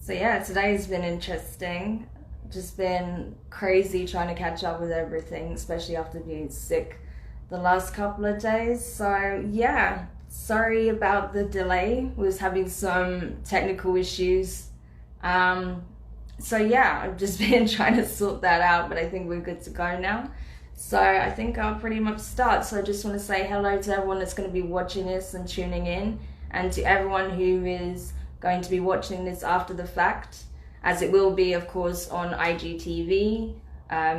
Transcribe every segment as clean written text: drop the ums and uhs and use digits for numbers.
So yeah, today's been interesting. Just been crazy trying to catch up with everything, especially after being sick the last couple of days. So yeah, sorry about the delay. We was having some technical issues. Um, so yeah, I've just been trying to sort that out, but I think we're good to go now. So I think I'll pretty much start. So I just want to say hello to everyone that's going to be watching this and tuning in, and to everyone who is going to be watching this after the fact, as it will be, of course, on IGTV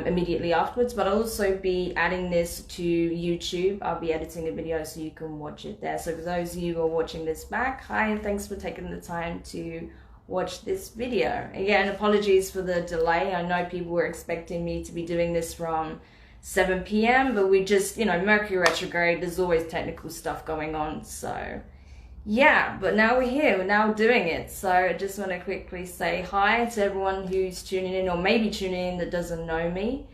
immediately afterwards. But I'll also be adding this to YouTube. I'll be editing a video so you can watch it there. So for those of you who are watching this back, hi, and thanks for taking the time to watch this video. Again, apologies for the delay. I know people were expecting me to be doing this from 7 p.m., but we just, Mercury retrograde, there's always technical stuff going on. So yeah, but now we're here, we're now doing it. So I just want to quickly say hi to everyone who's tuning in or maybe tuning in that doesn't know me.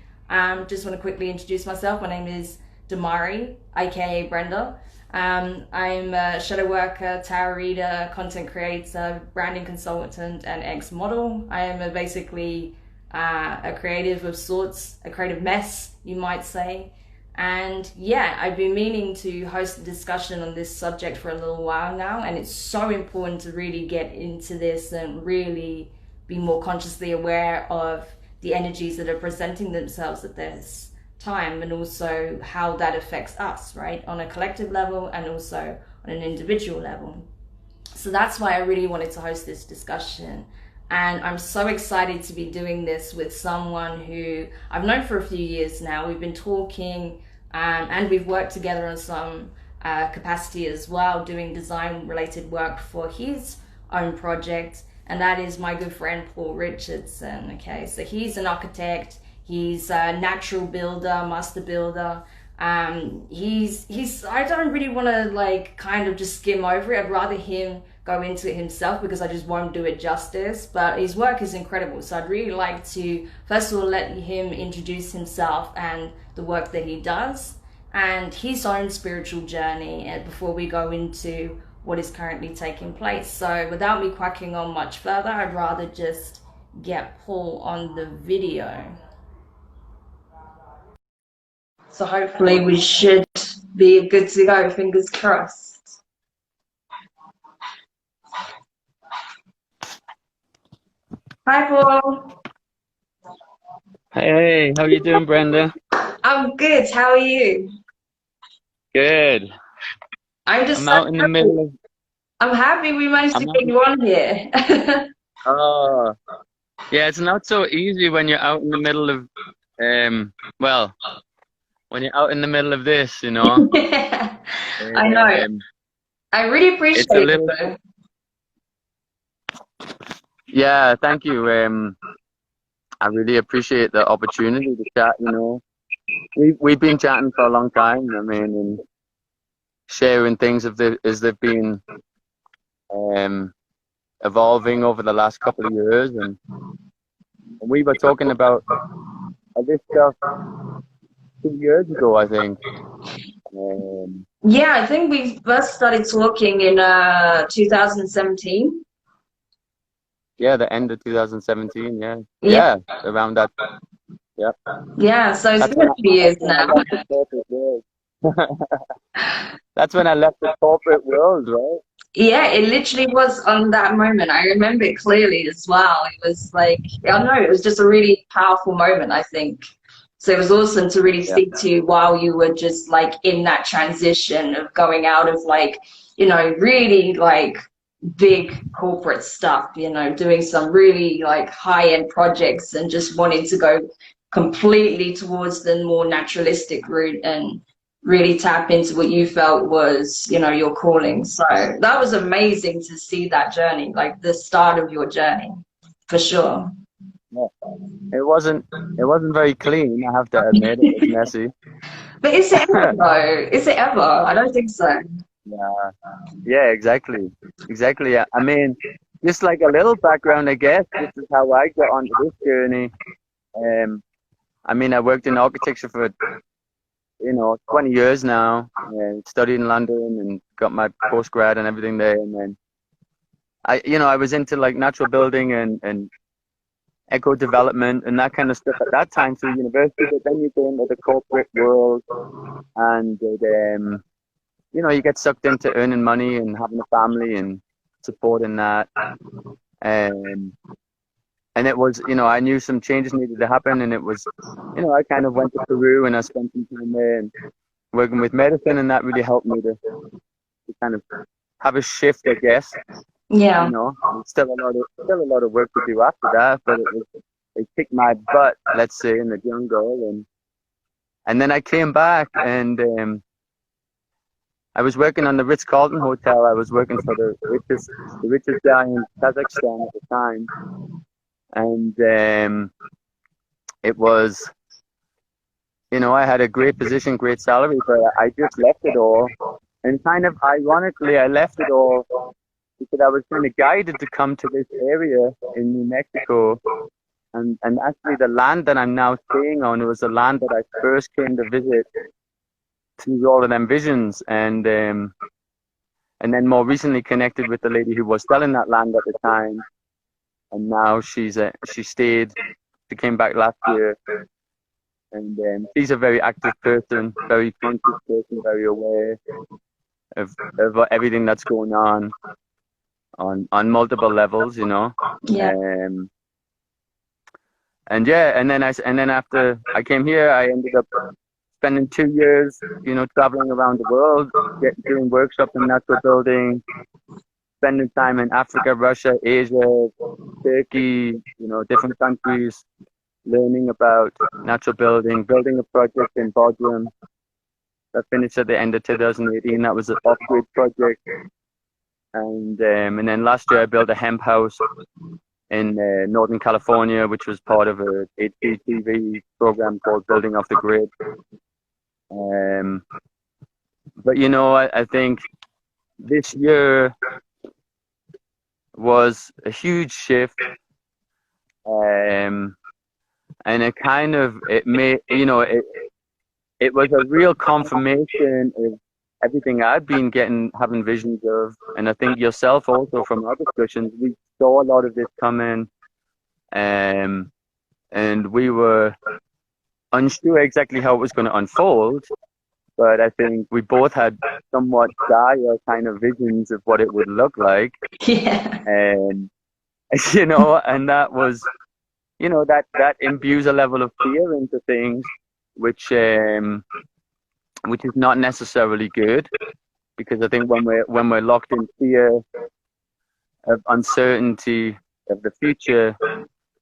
Just want to quickly introduce myself. My name is Demari, aka Brenda. I'm a shadow worker, tarot reader, content creator, branding consultant, and ex-model. I am basically a creative of sorts, a creative mess, you might say. And yeah, I've been meaning to host a discussion on this subject for a little while now, and it's so important to really get into this and really be more consciously aware of the energies that are presenting themselves at this time, and also how that affects us, right, on a collective level and also on an individual level. So that's why I really wanted to host this discussion. And I'm so excited to be doing this with someone who I've known for a few years now. We've been talking and we've worked together on some capacity as well, doing design related work for his own project. And that is my good friend, Paul Richardson. Okay, so he's an architect. He's a natural builder, master builder. He's I don't really want to kind of just skim over it. I'd rather him go into it himself because I just won't do it justice. But his work is incredible. So I'd really like to first of all let him introduce himself and the work that he does and his own spiritual journey before we go into what is currently taking place. So without me quacking on much further, I'd rather just get Paul on the video. So hopefully we should be good to go, fingers crossed. Hi, Paul. Hey, how you doing, Brenda? I'm good. How are you? Good. I'm just I'm so out in the happy. middle of. I'm happy we managed to I'm out. get you on here. Oh, yeah. It's not so easy when you're out in the middle of, well, when you're out in the middle of this, Yeah, I know. Um, I really appreciate it's a it little. though. Yeah, thank you. I really appreciate the opportunity to chat. We've been chatting for a long time. I mean, and sharing things as they've been evolving over the last couple of years, and we were talking about this stuff 2 years ago, I think. Yeah, I think we first started talking in 2017. Yeah, the end of 2017. Yeah, Yeah, yeah, around that. Yeah, yeah. So it's that's been a few that's years when I now. left the corporate world. That's when I left the corporate world, right? Yeah, it literally was on that moment. I remember it clearly as well. It was like, I don't know, it was just a really powerful moment, I think. So it was awesome to really Yeah, speak to you while you were just in that transition of going out of really big corporate stuff, doing some really high-end projects and just wanting to go completely towards the more naturalistic route and really tap into what you felt was, your calling. So that was amazing to see that journey, like the start of your journey, for sure. yeah. It wasn't very clean. I have to admit, it was messy. But is it ever though? Is it ever? I don't think so. Yeah, yeah, exactly, exactly. Yeah. I mean, just like a little background, I guess. This is how I got onto this journey. Um, I mean, I worked in architecture for 20 years now, and studied in London and got my postgrad and everything there. And then I was into like natural building and eco development and that kind of stuff at that time through university. But then you go into the corporate world, and you get sucked into earning money and having a family and supporting that. Um, and it was, I knew some changes needed to happen, and it was, I kind of went to Peru and I spent some time there and working with medicine, and that really helped me to kind of have a shift, I guess. Yeah. Still a lot of work to do after that, but it kicked my butt, let's say, in the jungle, and then I came back, and I was working on the Ritz-Carlton Hotel. I was working for the richest guy in Kazakhstan at the time, and it was, I had a great position, great salary, but I just left it all, and kind of ironically, I left it all because I was kind of guided to come to this area in New Mexico, and actually the land that I'm now staying on, it was the land that I first came to visit through all of them visions, and then more recently connected with the lady who was selling that land at the time, and now she came back last year, and she's a very active person, very conscious person, very aware of everything that's going on multiple levels, Yeah. And then after I came here, I ended up spending 2 years, traveling around the world, doing workshops in natural building, spending time in Africa, Russia, Asia, Turkey, different countries, learning about natural building a project in Bodrum that finished at the end of 2018. That was an off-grid project. And then last year I built a hemp house in Northern California, which was part of a HGTV program called Building Off the Grid. But I think this year was a huge shift, and it was a real confirmation of everything I'd been having visions of, and I think yourself also from our discussions, we saw a lot of this coming, and we were unsure exactly how it was going to unfold, but I think we both had somewhat dire kind of visions of what it would look like. Yeah. And and that was, that imbues a level of fear into things, which is not necessarily good, because I think when we're locked in fear of uncertainty of the future,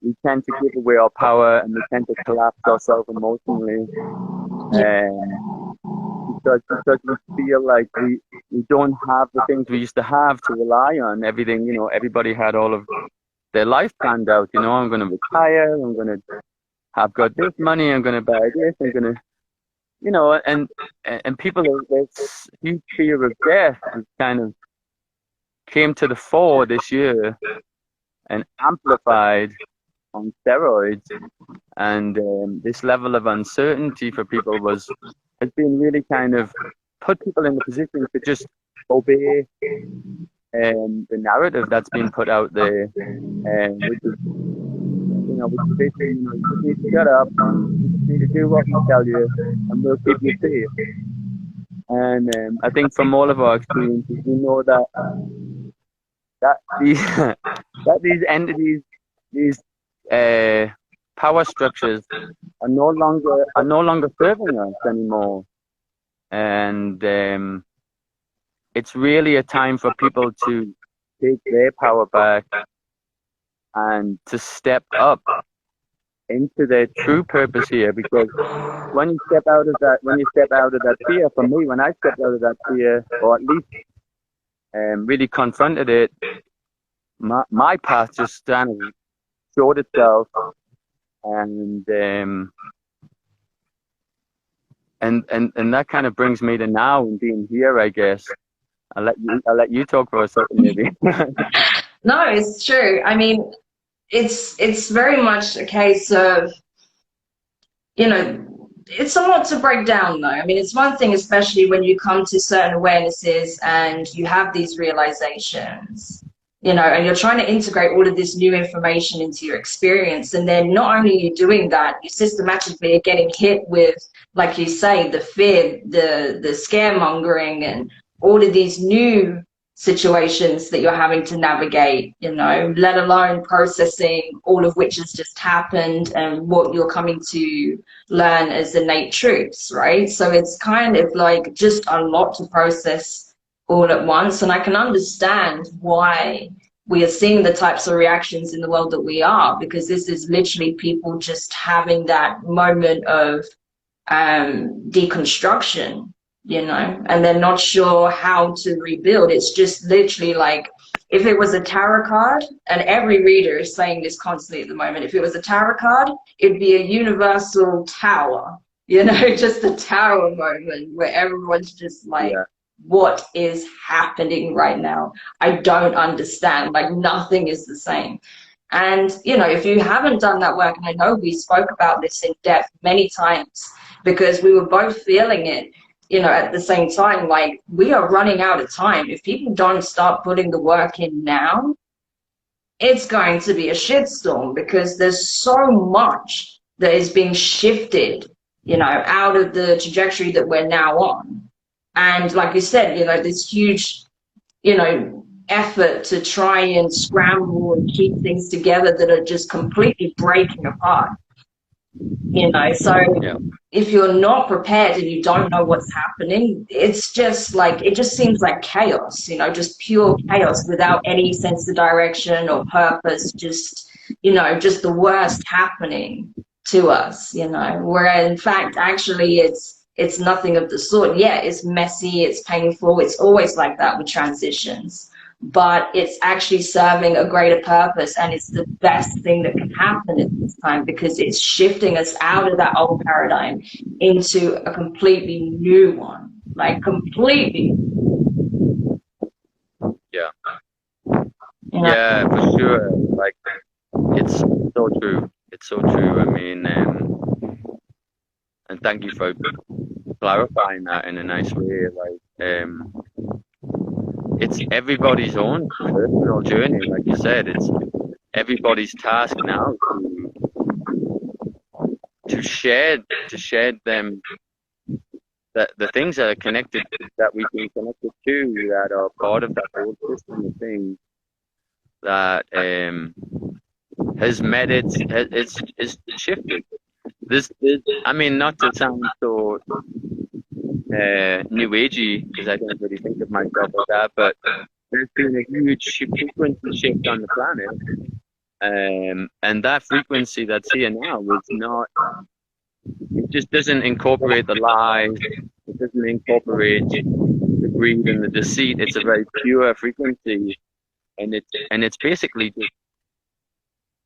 we tend to give away our power, and we tend to collapse ourselves emotionally, because we feel like we don't have the things we used to have to rely on. Everything, everybody had all of their life planned out. I'm going to retire, I'm going to have got this money, I'm going to buy this, I'm going to, and people, there's huge fear of death kind of came to the fore this year and amplified on steroids, and this level of uncertainty for people has been really kind of put people in the position to just obey the narrative that's been put out there, which is basically, you just need to shut up, you just need to do what we tell you, and we'll keep you safe. And I think from all of our experiences, we know that these entities, these power structures are no longer serving us anymore, and it's really a time for people to take their power back and to step up into their true purpose here. Because when you step out of that fear, for me, when I stepped out of that fear, or at least really confronted it, my path just kind of showed itself, and that kind of brings me to now and being here, I guess. I'll let you talk for a second, maybe. No, it's true. I mean, it's very much a case of, it's a lot to break down, though. I mean, it's one thing, especially when you come to certain awarenesses and you have these realizations, and you're trying to integrate all of this new information into your experience. And then not only are you doing that, you systematically are getting hit with, like you say, the fear, the scaremongering, and all of these new situations that you're having to navigate, let alone processing all of which has just happened and what you're coming to learn as innate truths, right? So it's kind of like just a lot to process all at once. And I can understand why we are seeing the types of reactions in the world that we are, because this is literally people just having that moment of deconstruction, and they're not sure how to rebuild. It's just literally like, if it was a tarot card, and every reader is saying this constantly at the moment, if it was a tarot card, it'd be a universal tower, just a tower moment where everyone's just like, Yeah. what is happening right now? I don't understand. Like, nothing is the same. And, if you haven't done that work, and I know we spoke about this in depth many times because we were both feeling it, at the same time, like, we are running out of time. If people don't start putting the work in now, it's going to be a shitstorm, because there's so much that is being shifted, out of the trajectory that we're now on. And like you said, this huge, effort to try and scramble and keep things together that are just completely breaking apart. So Yeah. if you're not prepared and you don't know what's happening, it's just like, it just seems like chaos, just pure chaos without any sense of direction or purpose, just the worst happening to us, where in fact actually it's nothing of the sort. Yeah, it's messy, it's painful, it's always like that with transitions, but it's actually serving a greater purpose, and it's the best thing that can happen at this time, because it's shifting us out of that old paradigm into a completely new one, like completely. Yeah. you know Yeah, for sure. Like, it's so true. It's so true. I mean, and thank you for clarifying that in a nice way. Like, it's everybody's own personal journey. Like you said, it's everybody's task now to share them, that the things that are connected, that we've been connected to, that are part of that whole system of things that has met it's shifted. This, I mean, not to sound so new agey, because I don't really think of myself as that, but there's been a huge frequency shift on the planet, and that frequency that's here now is not. It just doesn't incorporate the lies. It doesn't incorporate the greed and the deceit. It's a very pure frequency, and it's basically just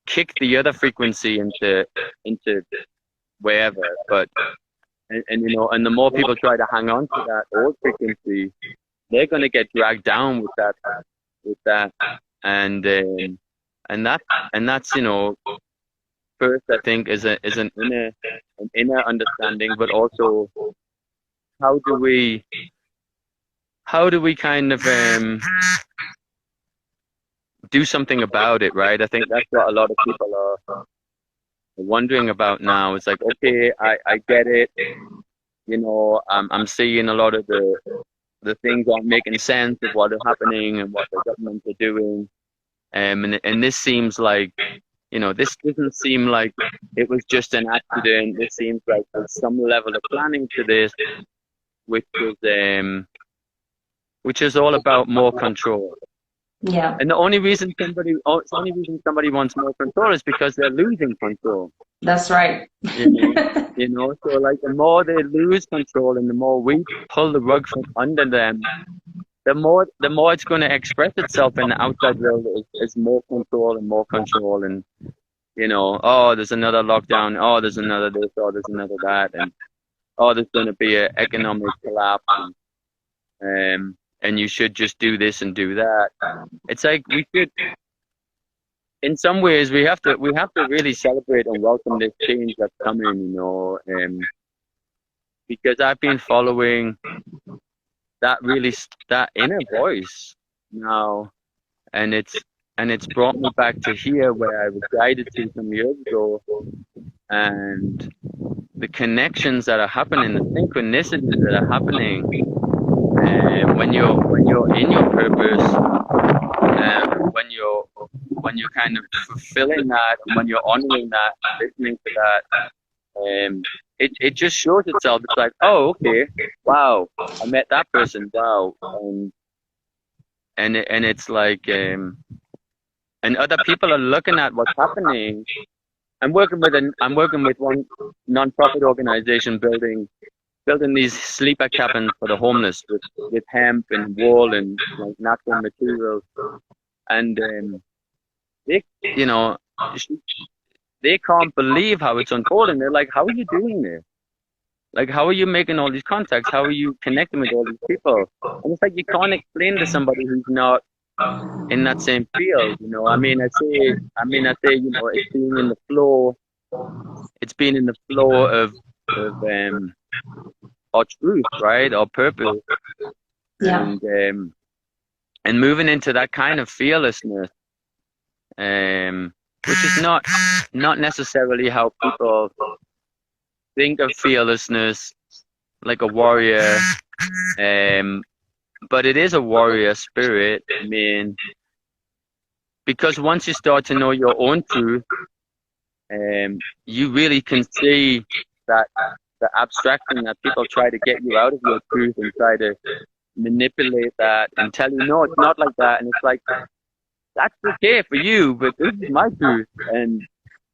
kick the other frequency into wherever. But and and the more people try to hang on to that old frequency, they're going to get dragged down with that, and that's first, I think, is an inner understanding, but also how do we kind of do something about it, right? I think that's what a lot of people are wondering about now. It's like, okay, I get it. I'm seeing a lot of the things aren't making sense of what is happening and what the governments are doing. And this seems like, this doesn't seem like it was just an accident. This seems like there's some level of planning to this, which is all about more control. yeah, And the only reason somebody wants more control is because they're losing control. that's right. So like, the more they lose control and the more we pull the rug from under them, the more it's going to express itself in the outside world is more control and more control. And oh, there's another lockdown, oh, there's another this, oh, there's another that, and oh, there's going to be an economic collapse, and you should just do this and do that. It's like, we should, in some ways, we have to really celebrate and welcome this change that's coming, because I've been following that inner voice now, and it's and it's brought me back to here where I was guided to some years ago, and the connections that are happening, the synchronicities that are happening, when you're in your purpose, when you're kind of fulfilling that, and when you're honoring that, listening to that, it just shows itself. It's like, oh, okay, wow, I met that person, wow, and it's like, and other people are looking at what's happening. I'm working with one non-profit organization building these sleeper cabins for the homeless with hemp and wool and like natural materials, and they, you know, they can't believe how it's unfolding. They're like, how are you doing this? Like, how are you making all these contacts? How are you connecting with all these people? And it's like, you can't explain to somebody who's not in that same field, you know. I mean, I say, you know, it's being in the flow. It's being in the flow of our truth, right? Our purpose. Yeah. And moving into that kind of fearlessness, which is not necessarily how people think of fearlessness, like a warrior, but it is a warrior spirit. I mean, because once you start to know your own truth, you really can see that the abstraction that people try to get you out of your truth and try to manipulate that and tell you, no, it's not like that. And it's like, that's okay for you, but this is my truth, and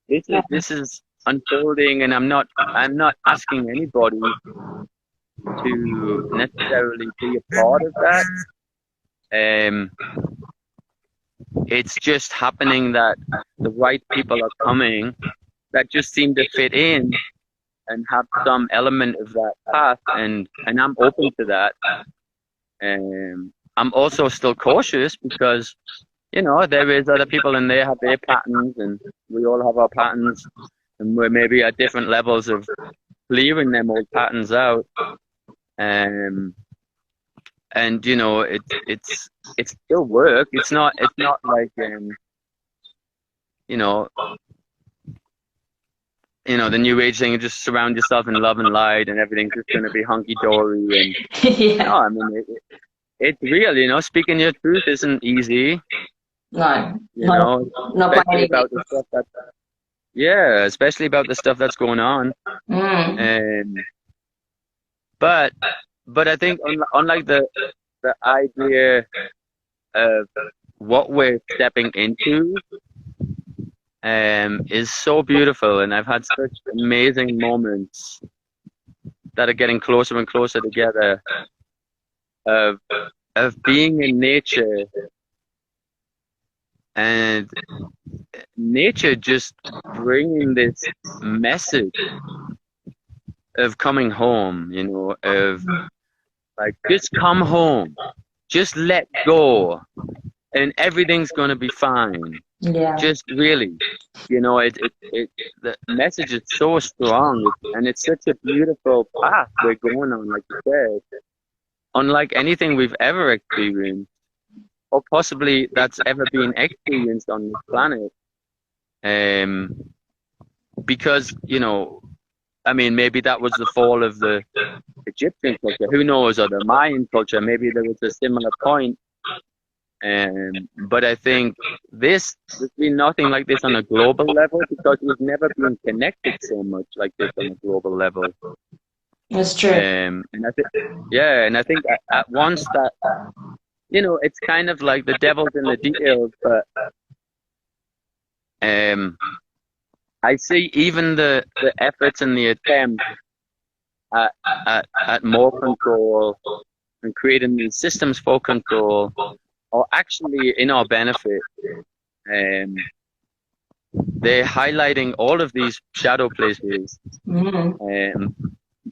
this is unfolding, and I'm not asking anybody to necessarily be a part of that. It's just happening that the right people are coming that just seem to fit in and have some element of that path, and I'm open to that. I'm also still cautious because, you know, there is other people and they have their patterns, and we all have our patterns, and we're maybe at different levels of clearing them old patterns out. And you know, it's still work. It's not like you know, the new age thing. You just surround yourself in love and light, and everything's just gonna be hunky dory. And Yeah. no, I mean, it's real. You know, speaking your truth isn't easy. No. You know, Not by especially any about the means. stuff especially about the stuff that's going on. But I think unlike the idea of what we're stepping into is so beautiful, and I've had such amazing moments that are getting closer and closer together of being in nature, and nature just bringing this message of coming home, you know, of like, just come home, just let go, and everything's gonna be fine. Yeah. Just really, you know, the message is so strong, and it's such a beautiful path we're going on, like you said, unlike anything we've ever experienced, or possibly that's ever been experienced on this planet. Because, you know, I mean, maybe that was the fall of the Egyptian culture, who knows, or the Mayan culture, maybe there was a similar point. But I think there's been nothing like this on a global level, because we've never been connected so much like this on a global level. That's true. And I think at once that, you know, it's kind of like the devil's in the details, but I see even the efforts and the attempts at more control and creating these systems for control are actually in our benefit. They're highlighting all of these shadow places,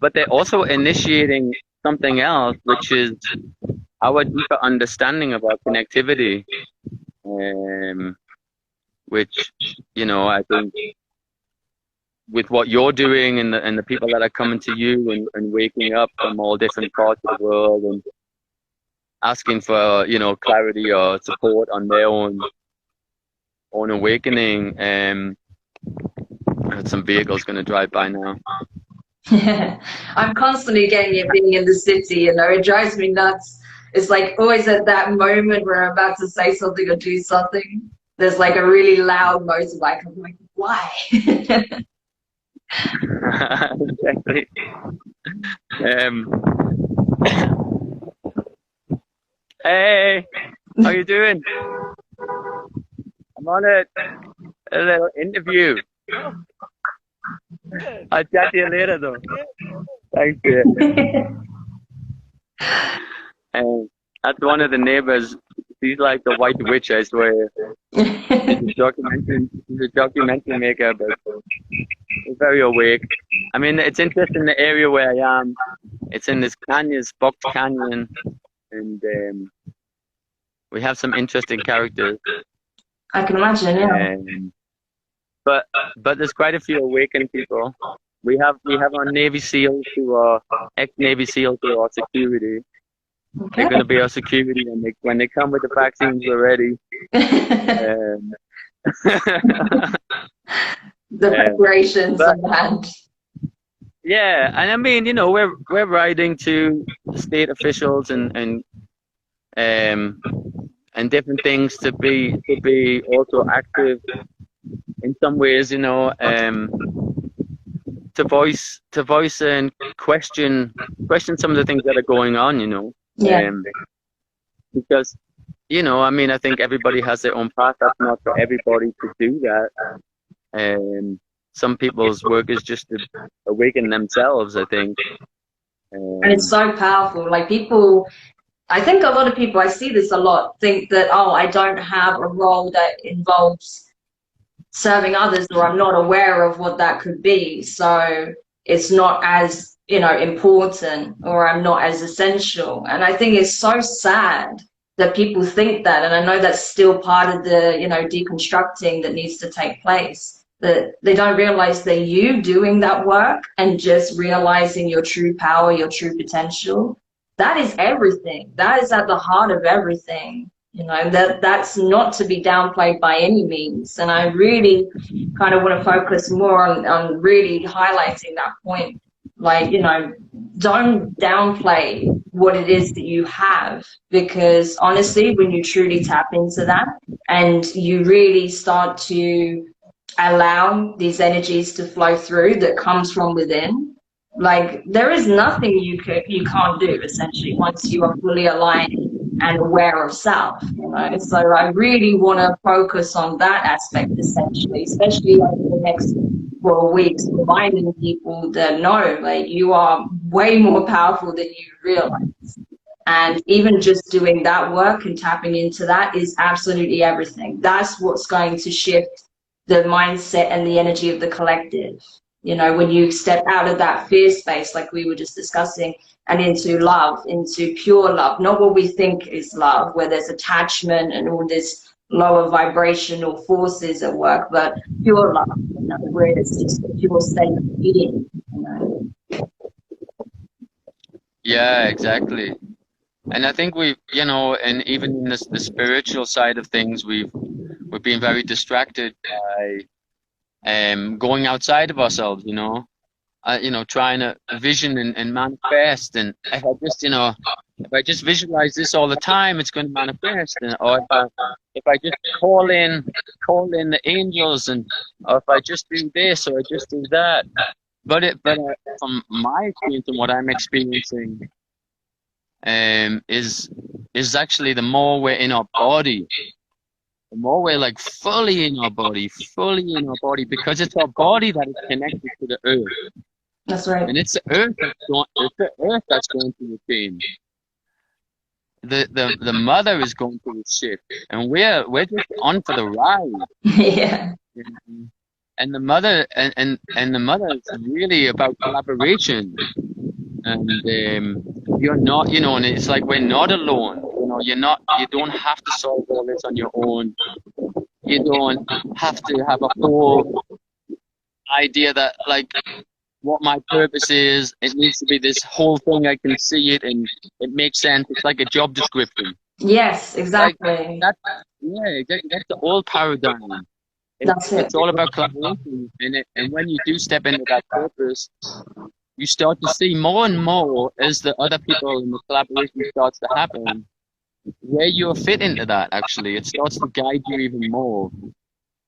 but they're also initiating something else, which is our deeper understanding of our connectivity, which, you know, I think with what you're doing and the people that are coming to you and waking up from all different parts of the world and asking for, you know, clarity or support on their own own awakening. I had some vehicles going to drive by now. I'm constantly getting it being in the city, you know, it drives me nuts. It's like always at that moment where I'm about to say something or do something, there's like a really loud motorbike. I'm like, why? Exactly. Hey, how you doing? I'm on a little interview. I'll chat to you later, though. Thanks, dear. That's one of the neighbors. She's like the white witch, I swear. She's a documentary maker, but she's very awake. I mean, it's interesting the area where I am. It's in this canyon, Box Canyon, and we have some interesting characters. I can imagine, yeah. But there's quite a few awakened people. We have our Navy SEALs who are ex-Navy SEALs who are security. Okay. They're going to be our security, and when they come with the vaccines, we're ready. The preparations on hand. Yeah, and I mean, you know, we're writing to state officials and different things to be also active in some ways, you know, to voice and question some of the things that are going on, you know. Yeah. Because, you know, I mean, I think everybody has their own path. That's not for everybody to do that. Some people's work is just to awaken themselves, I think. And it's so powerful. Like I think a lot of people, I see this a lot, think that, oh, I don't have a role that involves serving others, or I'm not aware of what that could be. So it's not as, you know, important, or I'm not as essential. And I think it's so sad that people think that. And I know that's still part of the, you know, deconstructing that needs to take place. That they don't realize that you doing that work and just realizing your true power, your true potential, that is everything. That is at the heart of everything. You know, that's not to be downplayed by any means. And I really kind of want to focus more on really highlighting that point. Like, you know, don't downplay what it is that you have, because honestly, when you truly tap into that and you really start to allow these energies to flow through that comes from within, like there is nothing you can't do essentially once you are fully aligned and aware of self, you know. So I really want to focus on that aspect essentially, especially over the next 4 weeks, reminding people that no, like you are way more powerful than you realize. And even just doing that work and tapping into that is absolutely everything. That's what's going to shift the mindset and the energy of the collective. You know, when you step out of that fear space, like we were just discussing, and into love, into pure love, not what we think is love, where there's attachment and all this lower vibrational forces at work, but pure love, you know, where it's just a pure state of being, you know. Yeah, exactly. And I think we've, you know, and even in the spiritual side of things, we've been very distracted by going outside of ourselves, you know, trying to vision and manifest. And if I just, you know, if I just visualize this all the time, it's going to manifest. And, or if I just call in the angels, and or if I just do this or I just do that. But from my experience and what I'm experiencing, is actually the more we're in our body, the more we're like fully in our body, because it's our body that is connected to the earth. That's right. And it's the earth that's going through the change. The mother is going through the shift, and we're just on for the ride. Yeah. And the mother and the mother is really about collaboration. And you're not, you know, and it's like we're not alone. You know, you don't have to solve all this on your own. You don't have to have a whole idea that like what my purpose is. It needs to be this whole thing. I can see it and it makes sense. It's like a job description. Yes, Like exactly. that, yeah, exactly. That's the old paradigm. That's it. It's all about collaboration, and when you do step into that purpose, you start to see more and more as the other people in the collaboration starts to happen, where you're fit into that. Actually, it starts to guide you even more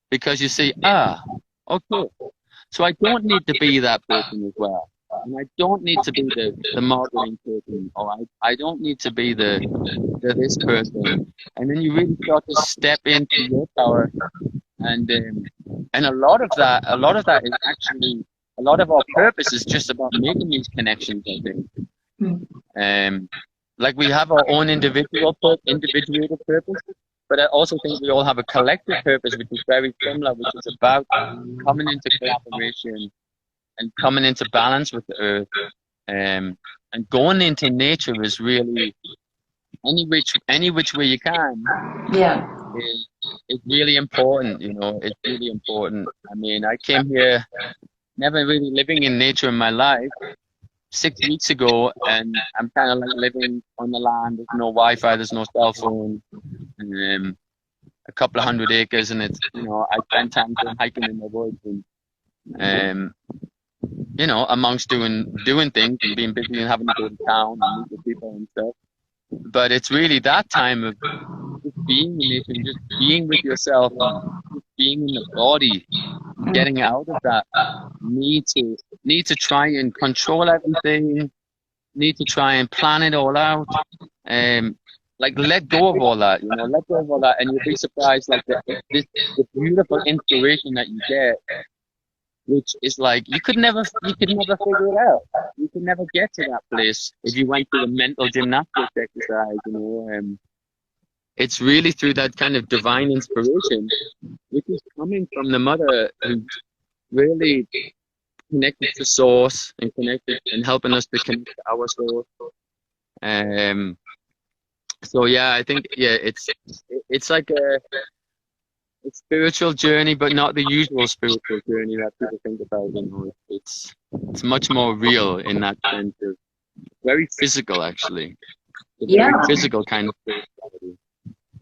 because you see, okay, so I don't need to be that person as well. And I don't need to be the marketing person, or I don't need to be the this person. And then you really start to step into your power, and a lot of that is actually a lot of our purpose is just about making these connections, I think. Mm. Um, like we have our own individual purpose, but I also think we all have a collective purpose, which is very similar, which is about coming into collaboration and coming into balance with the earth. And going into nature is really any which way you can Yeah. is really important. It's really important. I mean, I came here never really living in nature in my life. 6 weeks ago, and I'm kind of like living on the land. There's no Wi-Fi, there's no cell phone, um, a couple of 100 acres, and I spend time going hiking in the woods and um, amongst doing things and being busy and having to go to town and meet with people and stuff. But it's really that time of just being in nature and just being with yourself and just being in the body, Mm. getting out of that need to try and control everything, need to try and plan it all out. Like let go of all that, let go of all that, and you'll be surprised, like the beautiful inspiration that you get, which is like you could never figure it out. You could never get to that place if you went through the mental gymnastics exercise. It's really through that kind of divine inspiration, which is coming from the mother who really connected to source and connected and helping us to connect to our source. Um, so yeah, I think it's like a spiritual journey, but not the usual spiritual journey that people think about. It's much more real in that sense of very physical, actually. A Yeah. very physical kind of spirituality.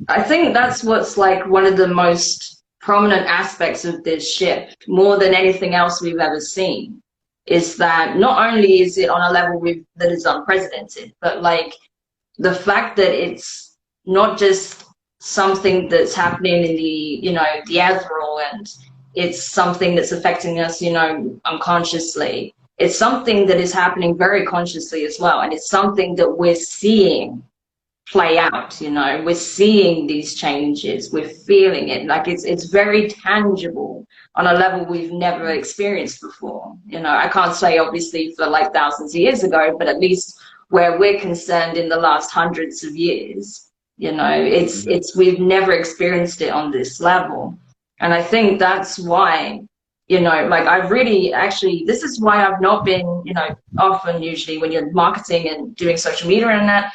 I think that's what's like one of the most prominent aspects of this shift, more than anything else we've ever seen, is that not only is it on a level that is unprecedented, but like the fact that it's not just something that's happening in the ethereal, and it's something that's affecting us, unconsciously. It's something that is happening very consciously as well, and it's something that we're seeing play out. We're seeing these changes, we're feeling it, like it's very tangible on a level we've never experienced before. I can't say obviously for like thousands of years ago, but at least where we're concerned in the last hundreds of years, Mhm. it's we've never experienced it on this level. And I think that's why, like I've really actually, this is why I've not been, often, usually when you're marketing and doing social media and that,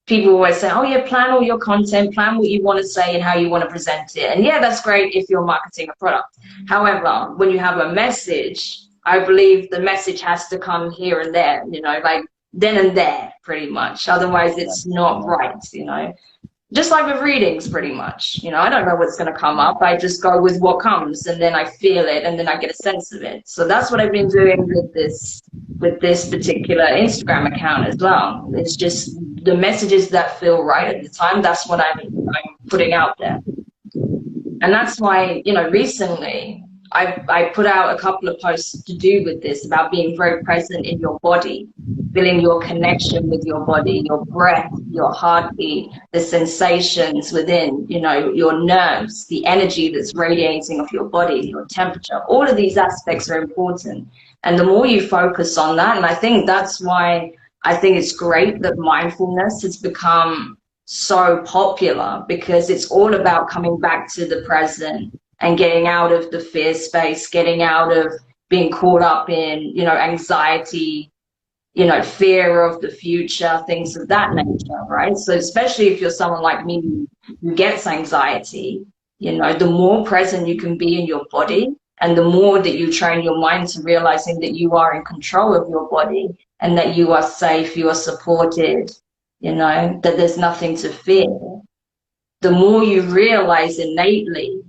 people always say, oh yeah, plan all your content, plan what you want to say and how you want to present it. And yeah, that's great if you're marketing a product. However, when you have a message, I believe the message has to come here and there, like then and there, pretty much. Otherwise, Yeah, it's not yeah, right. Just like with readings, pretty much. I don't know what's going to come yeah. up. I just go with what comes, and then I feel it, and then I get a sense of it. So that's what I've been doing with this particular Instagram account as well. It's just the messages that feel right at the time. That's what I'm putting out there. And that's why, recently I put out a couple of posts to do with this, about being very present in your body, feeling your connection with your body, your breath, your heartbeat, the sensations within, your nerves, the energy that's radiating off your body, your temperature. All of these aspects are important. And the more you focus on that, and I think that's why I think it's great that mindfulness has become so popular, because it's all about coming back to the present and getting out of the fear space, getting out of being caught up in, anxiety, fear of the future, things of that nature, right? So especially if you're someone like me who gets anxiety, the more present you can be in your body, and the more that you train your mind to realizing that you are in control of your body and that you are safe, you are supported, that there's nothing to fear, the more you realize innately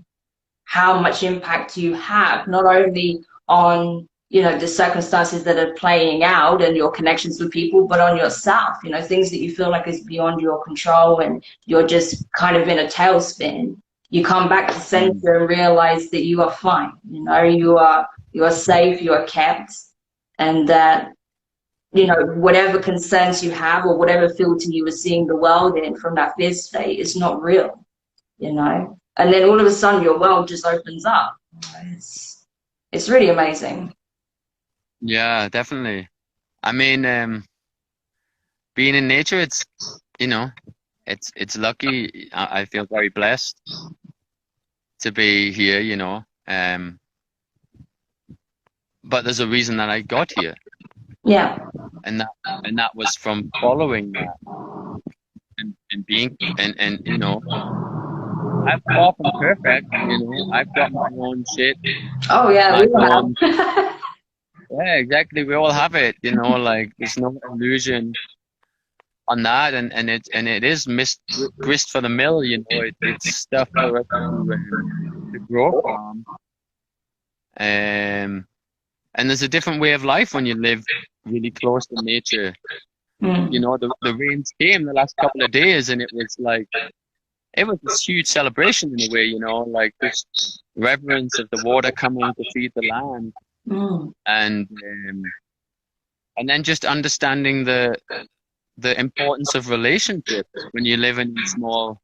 how much impact you have, not only on, the circumstances that are playing out and your connections with people, but on yourself, things that you feel like is beyond your control and you're just kind of in a tailspin. You come back to Mm. center and realize that you are fine, you are safe, you are kept, and that, whatever concerns you have or whatever filter you were seeing the world in from that fear state is not real, and then all of a sudden your world just opens up. It's really amazing. Yeah, definitely. I mean, being in nature, you know, it's lucky. I feel very blessed to be here, but there's a reason that I got here, Yeah. and that was from following that and being and I'm far from perfect, I've got my own shit, Oh yeah, we my all own. have. Yeah, exactly. We all have it, like there's no illusion on that, and it is grist for the mill, it's stuff for us to grow from. Um, and there's a different way of life when you live really close to nature. Mm. The rains came the last couple of days, and it was this huge celebration in a way, like this reverence of the water coming to feed the land, Mm. and and then just understanding the importance of relationships when you live in a small,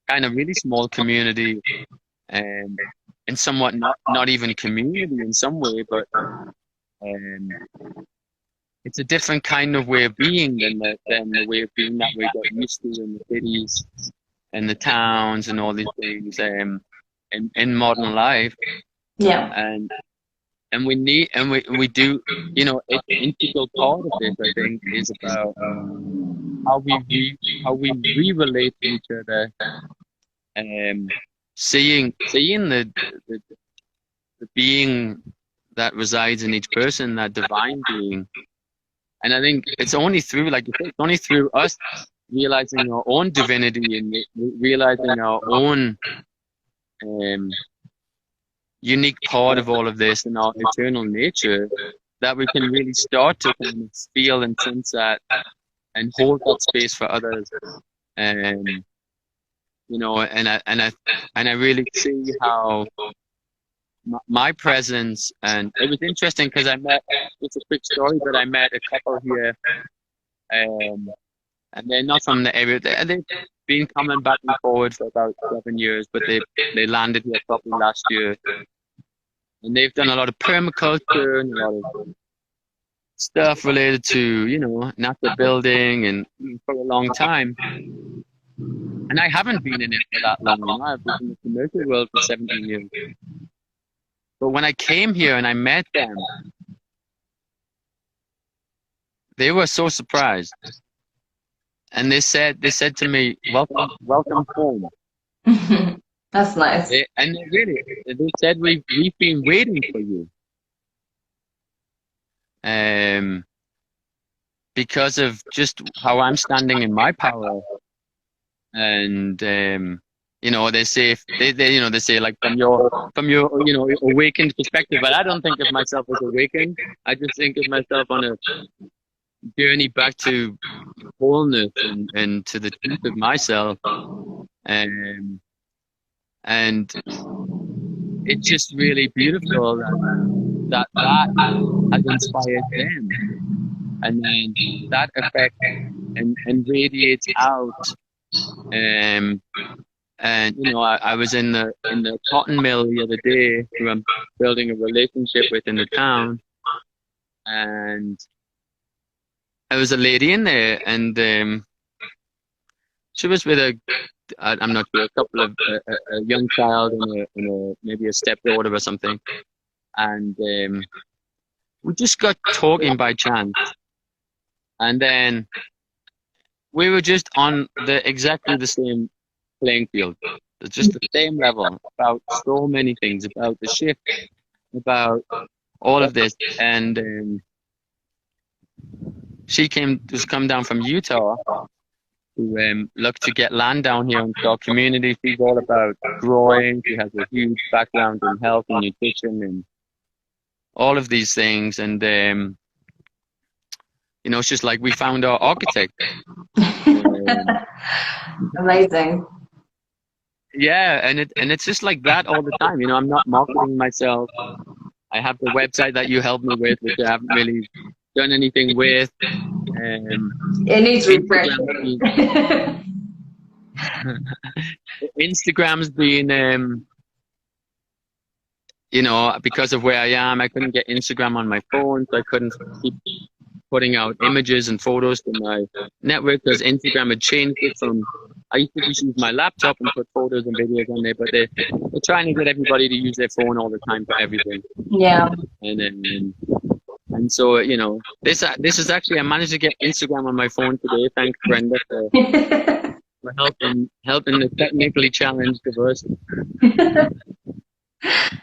kind of really small community, and and somewhat not even community in some way, but um, it's a different kind of way of being than the way of being that we got used to in the cities and the towns and all these things, in modern life. Yeah. and and we do, an integral part of this, I think, is about how we relate to each other, seeing the the being that resides in each person, that divine being. And I think it's only through, like you said, it's only through us realizing our own divinity and realizing our own um, unique part of all of this and our eternal nature, that we can really start to kind of feel and sense that and hold that space for others. Um, and I really see how my presence, and it was interesting because it's a quick story, but I met a couple here, um, and they're not from the area. They've been coming back and forward for about 7 years, but they landed here probably last year, and they've done a lot of permaculture and a lot of stuff related to, natural building and for a long time. And I haven't been in it for that long. I've been in the commercial world for 17 years. But when I came here and I met them, they were so surprised. And they said to me, welcome home. That's nice. They said, we've been waiting for you. Because of just how I'm standing in my power. And they say, they say, like, from your awakened perspective, but I don't think of myself as awakened. I just think of myself on a journey back to wholeness and to the truth of myself. And it's just really beautiful that has inspired them, and then that effect and radiates out. And I was in the cotton mill the other day, who I'm building a relationship with in the town, and there was a lady in there, and she was with I'm not sure, a couple of a young child and maybe a stepdaughter or something, and we just got talking by chance, and then we were just on exactly the same playing field. It's just the same level about so many things, about the shift, about all of this. And she was come down from Utah, who look to get land down here and start community. She's all about growing. She has a huge background in health and nutrition and all of these things. And you know, it's just like we found our architect. Amazing. Yeah, and it's just like that all the time. You know, I'm not marketing myself. I have the website that you helped me with, which I haven't really done anything with. It needs refreshing. Instagram's been, you know, because of where I am, I couldn't get Instagram on my phone, so I couldn't keep putting out images and photos to my network because Instagram had changed it from, I used to just use my laptop and put photos and videos on there, but they're trying to get everybody to use their phone all the time for everything. Yeah. And so, you know, this is actually, I managed to get Instagram on my phone today. Thanks, Brenda, for helping the technically challenged person.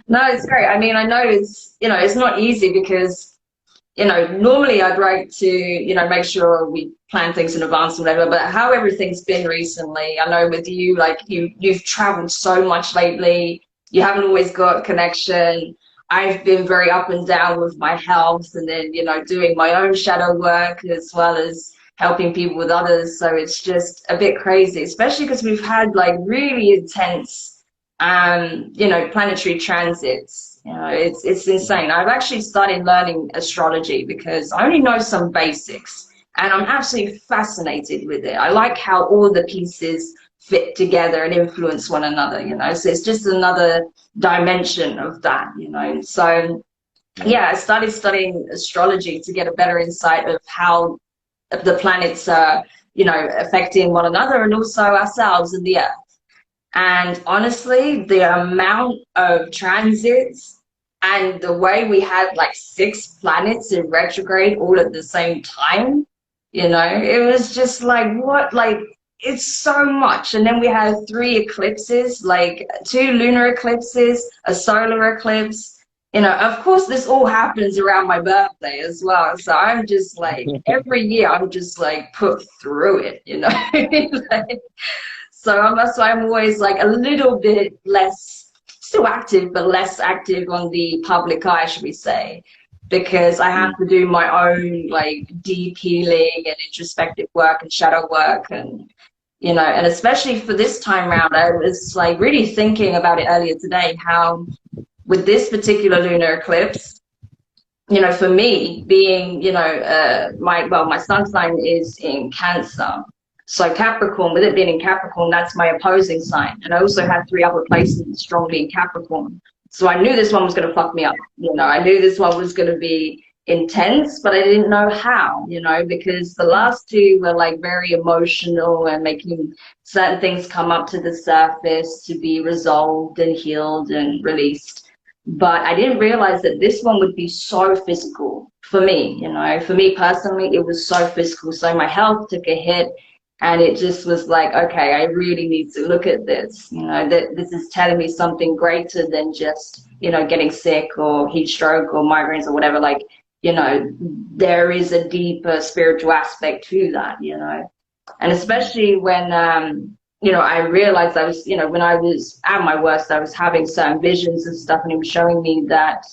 No, it's great. I mean, I know it's, you know, it's not easy because, you know, normally I'd like to, you know, make sure we plan things in advance and whatever, but how everything's been recently, I know with you, like you've traveled so much lately, you haven't always got connection. I've been very up and down with my health and then, you know, doing my own shadow work as well as helping people with others. So it's just a bit crazy, especially because we've had like really intense you know, planetary transits. You know, it's insane. I've actually started learning astrology because I only know some basics and I'm absolutely fascinated with it. I like how all the pieces fit together and influence one another, you know, so it's just another dimension of that, you know. So yeah, I started studying astrology to get a better insight of how the planets are, you know, affecting one another and also ourselves and the earth. And honestly, the amount of transits and the way we had like 6 planets in retrograde all at the same time, you know, it was just like, what, like, it's so much. And then we had 3 eclipses, like 2 lunar eclipses, a solar eclipse. You know, of course, this all happens around my birthday as well. So I'm just like, every year I'm just like put through it, you know. Like, so I'm always like a little bit less, still active, but less active on the public eye, should we say, because I have to do my own like deep healing and introspective work and shadow work. And, you know, and especially for this time around, I was like really thinking about it earlier today, how with this particular lunar eclipse, you know, for me being, you know, my sun sign is in Cancer. So Capricorn, with it being in Capricorn, that's my opposing sign. And I also had 3 other placements strongly in Capricorn. So I knew this one was going to fuck me up. You know, I knew this one was going to be intense, but I didn't know how, you know, because the last 2 were like very emotional and making certain things come up to the surface to be resolved and healed and released. But I didn't realize that this one would be so physical for me, you know, for me personally, it was so physical. So my health took a hit. And it just was like, okay, I really need to look at this, you know, that this is telling me something greater than just, you know, getting sick or heat stroke or migraines or whatever. Like, you know, there is a deeper spiritual aspect to that, you know, and especially when, you know, I realized I was, you know, when I was at my worst, I was having certain visions and stuff, and it was showing me that,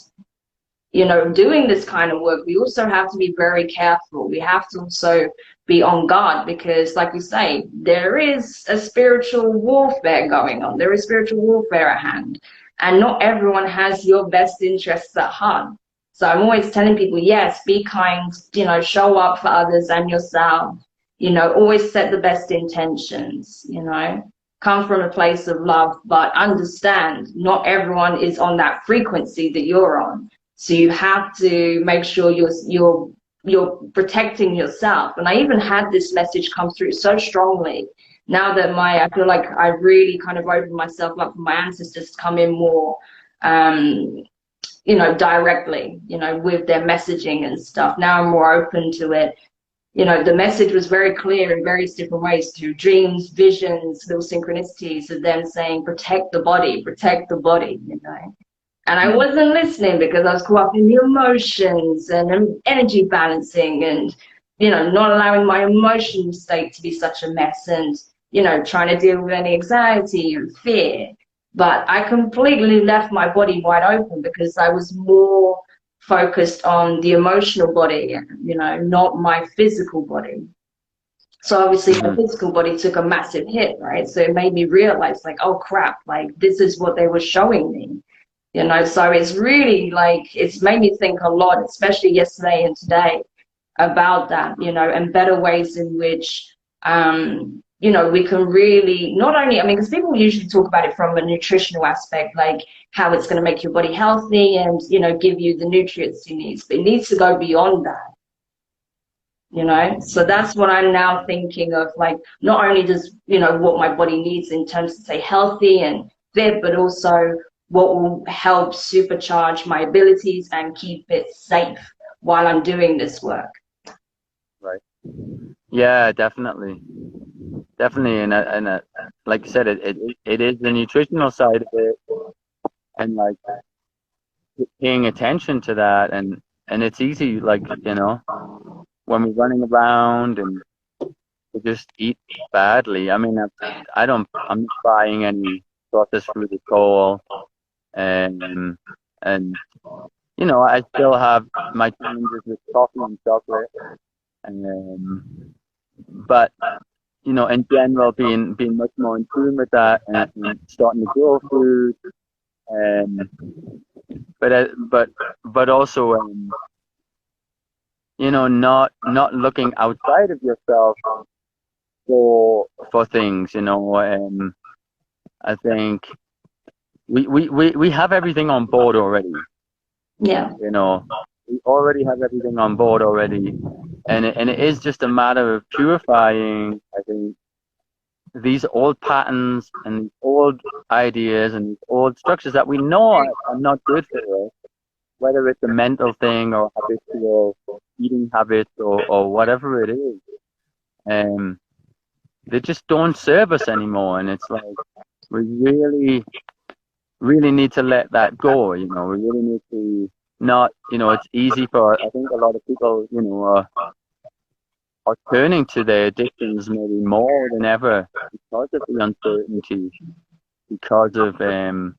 you know, doing this kind of work, we also have to be very careful. We have to also be on guard because, like you say, there is a spiritual warfare going on. There is spiritual warfare at hand. And not everyone has your best interests at heart. So I'm always telling people, yes, be kind, you know, show up for others and yourself. You know, always set the best intentions, you know, come from a place of love, but understand not everyone is on that frequency that you're on. So you have to make sure you're protecting yourself. And I even had this message come through so strongly now that I feel like I really kind of opened myself up for my ancestors to come in more, you know, directly, you know, with their messaging and stuff. Now I'm more open to it. You know, the message was very clear in various different ways through dreams, visions, little synchronicities of them saying, protect the body, you know. And I wasn't listening because I was caught up in the emotions and energy balancing and, not allowing my emotional state to be such a mess, and trying to deal with any anxiety and fear. But I completely left my body wide open because I was more focused on the emotional body, not my physical body. So obviously my physical body took a massive hit, right? So it made me realize, like, oh crap, like this is what they were showing me. So it's really like, it's made me think a lot, especially yesterday and today, about that, and better ways in which, we can really not only, I mean, because people usually talk about it from a nutritional aspect, like how it's going to make your body healthy and, give you the nutrients you need. But it needs to go beyond that. So that's what I'm now thinking of, like, not only does, what my body needs in terms of stay healthy and fit, but also what will help supercharge my abilities and keep it safe while I'm doing this work. Right. Yeah, definitely. And like you said, it is the nutritional side of it, and like paying attention to that, and it's easy, like, when we're running around and we just eat badly. I mean, I'm not buying any processed food at all, and I still have my challenges with coffee and chocolate, but in general, being much more in tune with that, and starting to grow food, um, but also, not looking outside of yourself for things. I think we have everything on board already. Yeah. We already have everything on board already, and it is just a matter of purifying, I think, these old patterns and these old ideas and these old structures that we know are not good for us, whether it's a mental thing or habitual eating habits or whatever it is. They just don't serve us anymore, and it's like we really need to let that go. We really need to not. It's easy for, I think, a lot of people, are turning to their addictions maybe more than ever because of the uncertainty, because of the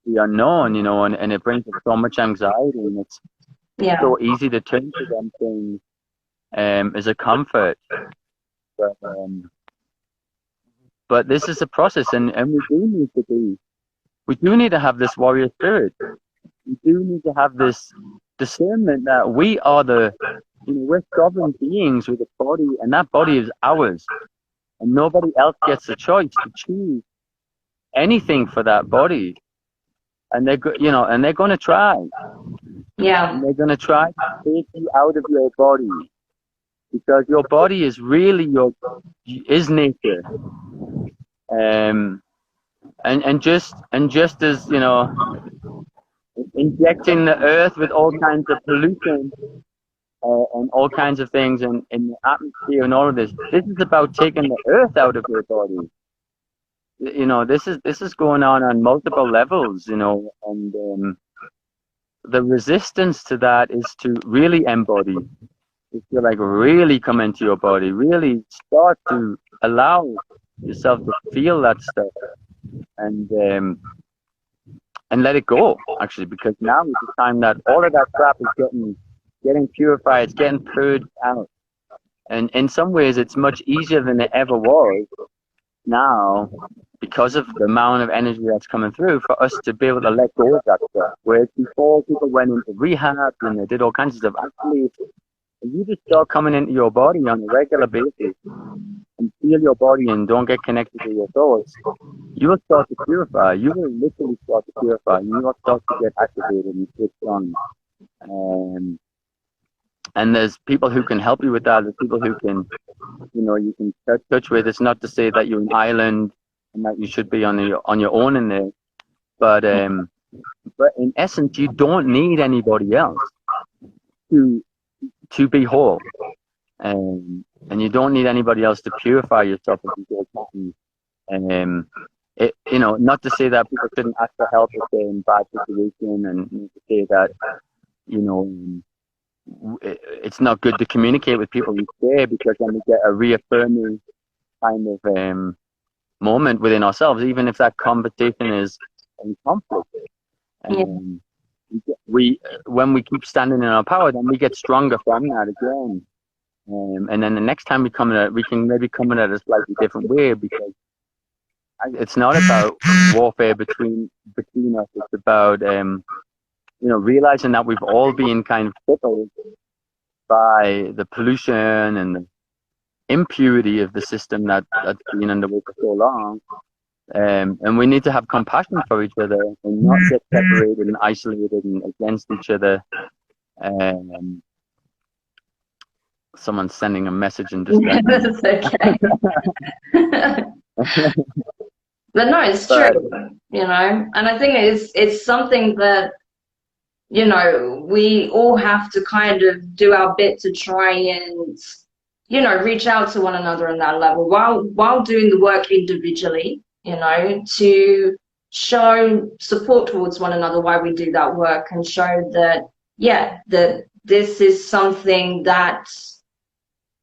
unknown, and it brings up so much anxiety, and it's so easy to turn to them things as a comfort. But this is a process, and we do need to have this warrior spirit. We do need to have this discernment that we are we're sovereign beings with a body, and that body is ours, and nobody else gets the choice to choose anything for that body. And they're going to try. Yeah. And they're going to try to take you out of your body, because your body is really is nature. And just as, injecting the earth with all kinds of pollution and all kinds of things in the atmosphere and all of this is about taking the earth out of your body. This is going on multiple levels, and the resistance to that is to really embody. Is to like really come into your body, really start to allow yourself to feel that stuff, and let it go, actually, because now is the time that all of that crap is getting purified, it's getting purged out. And in some ways it's much easier than it ever was now, because of the amount of energy that's coming through, for us to be able to let go of that stuff. Whereas before, people went into rehab and they did all kinds of stuff. Actually, if you just start coming into your body on a regular basis and feel your body and don't get connected to your thoughts, you will start to purify. You will literally start to purify. You will start to get activated and switch on. And there's people who can help you with that. There's people who can, you can touch with. It's not to say that you're an island and that you should be on your own in there, but in essence, you don't need anybody else to be whole, and you don't need anybody else to purify yourself if you go happy. Not to say that people shouldn't ask for help if they're in bad situation, and to say that it's not good to communicate with people we share, because then we get a reaffirming kind of moment within ourselves, even if that conversation is in conflict. Yeah. We when we keep standing in our power, then we get stronger from that again. And then the next time we come at it, we can maybe come at it a slightly different way, because it's not about warfare between us. It's about realizing that we've all been kind of crippled by the pollution and the impurity of the system that's been underway for so long. And we need to have compassion for each other and not get separated and isolated and against each other. Someone's sending a message and just That's okay. But no, it's true, and I think it's something that, we all have to kind of do our bit to try and, reach out to one another on that level while doing the work individually, to show support towards one another while we do that work, and show that, that this is something that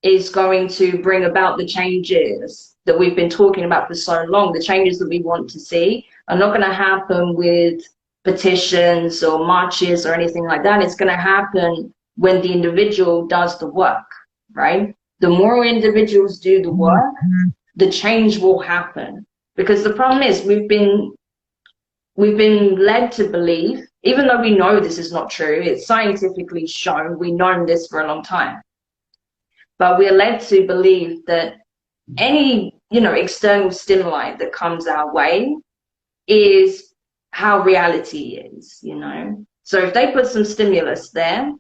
is going to bring about the changes that we've been talking about for so long. The changes that we want to see are not going to happen with petitions or marches or anything like that. It's going to happen when the individual does the work, right? The more individuals do the work, the change will happen. Because the problem is we've been led to believe, even though we know this is not true, it's scientifically shown, we've known this for a long time, but we're led to believe that any, external stimuli that comes our way is how reality is, So if they put some stimulus there,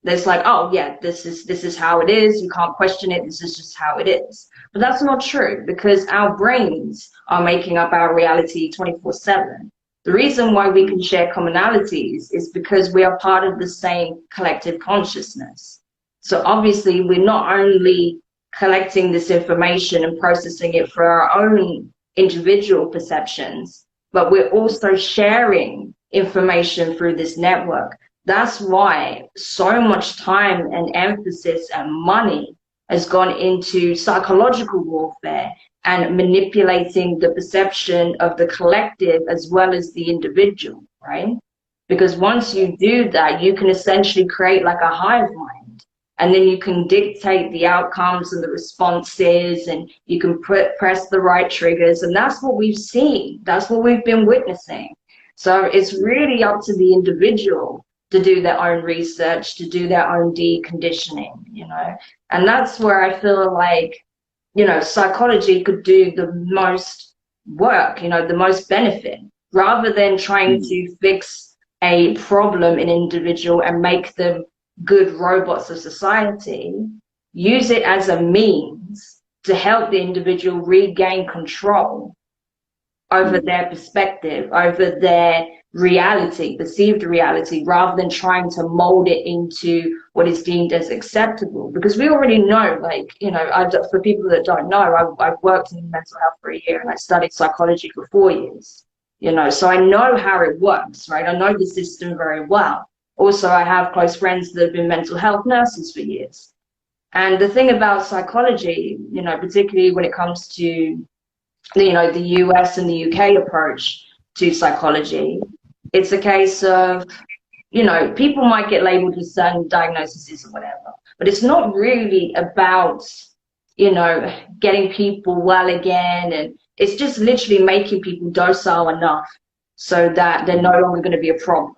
there's like, oh yeah, this is how it is. You can't question it. This is just how it is. But that's not true, because our brains are making up our reality 24/7. The reason why we can share commonalities is because we are part of the same collective consciousness. So obviously we're not only collecting this information and processing it for our own individual perceptions, but we're also sharing information through this network. That's why so much time and emphasis and money has gone into psychological warfare and manipulating the perception of the collective as well as the individual, right? Because once you do that, you can essentially create like a hive mind. And then you can dictate the outcomes and the responses, and you can press the right triggers. And that's what we've seen. That's what we've been witnessing. So it's really up to the individual to do their own research, to do their own deconditioning, And that's where I feel like, psychology could do the most work, the most benefit, rather than trying to fix a problem in an individual and make them good robots of society. Use it as a means to help the individual regain control over their perspective, over their reality, perceived reality, rather than trying to mold it into what is deemed as acceptable. Because we already know, for people that don't know, I've worked in mental health for a year and I studied psychology for 4 years, so I know how it works, right? I know the system very well. Also, I have close friends that have been mental health nurses for years. And the thing about psychology, particularly when it comes to, the US and the UK approach to psychology, it's a case of, people might get labeled with certain diagnoses or whatever, but it's not really about, getting people well again. And it's just literally making people docile enough so that they're no longer going to be a problem.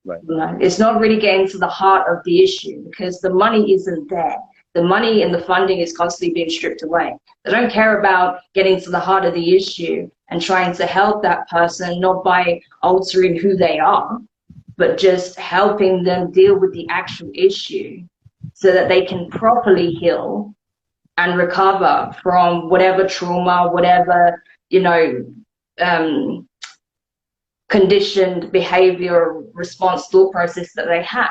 Right. It's not really getting to the heart of the issue, because the money isn't there. The money and the funding is constantly being stripped away. They don't care about getting to the heart of the issue and trying to help that person, not by altering who they are, but just helping them deal with the actual issue so that they can properly heal and recover from whatever trauma, whatever, conditioned behavior response thought process that they have.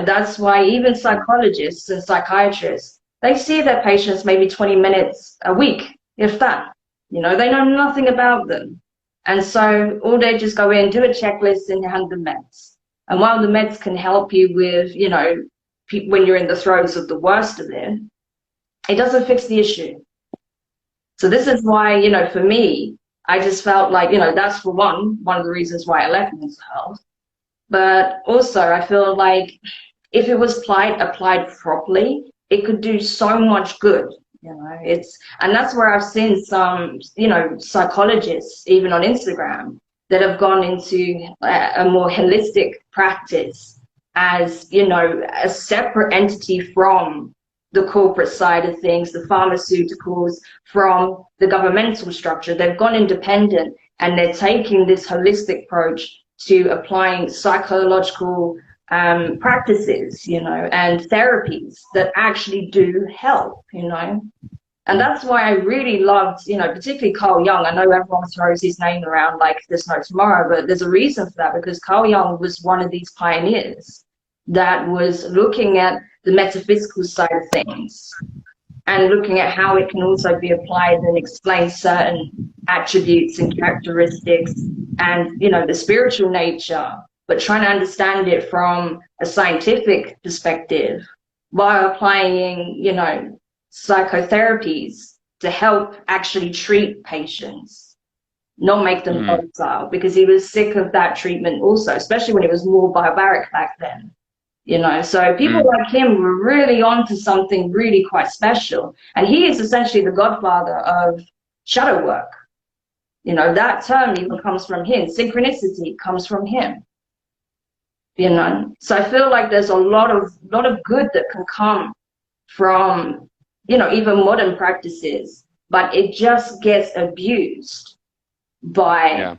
That's why even psychologists and psychiatrists, they see their patients maybe 20 minutes a week, if that. They know nothing about them. And so all they just go in, do a checklist and hand them meds. And while the meds can help you with, you know, when you're in the throes of the worst of it, it doesn't fix the issue. So this is why, you know, for me, I just felt like, you know, that's for one of the reasons why I left mental health. But also I feel like if it was applied properly, it could do so much good. You know, and that's where I've seen some, you know, psychologists, even on Instagram, that have gone into a more holistic practice as, you know, a separate entity from the corporate side of things, the pharmaceuticals, from the governmental structure. They've gone independent and they're taking this holistic approach to applying psychological practices, you know, and therapies that actually do help, you know. And that's why I really loved, you know, particularly Carl Jung. I know everyone throws his name around like there's no tomorrow, but there's a reason for that, because Carl Jung was one of these pioneers that was looking at the metaphysical side of things and looking at how it can also be applied and explain certain attributes and characteristics and, you know, the spiritual nature, but trying to understand it from a scientific perspective while applying, you know, psychotherapies to help actually treat patients, not make them volatile, because he was sick of that treatment also, especially when it was more barbaric back then. You know, so people like him were really onto something really quite special. And he is essentially the godfather of shadow work. You know, that term even comes from him. Synchronicity comes from him. You know, so I feel like there's a lot of good that can come from, you know, even modern practices, but it just gets abused by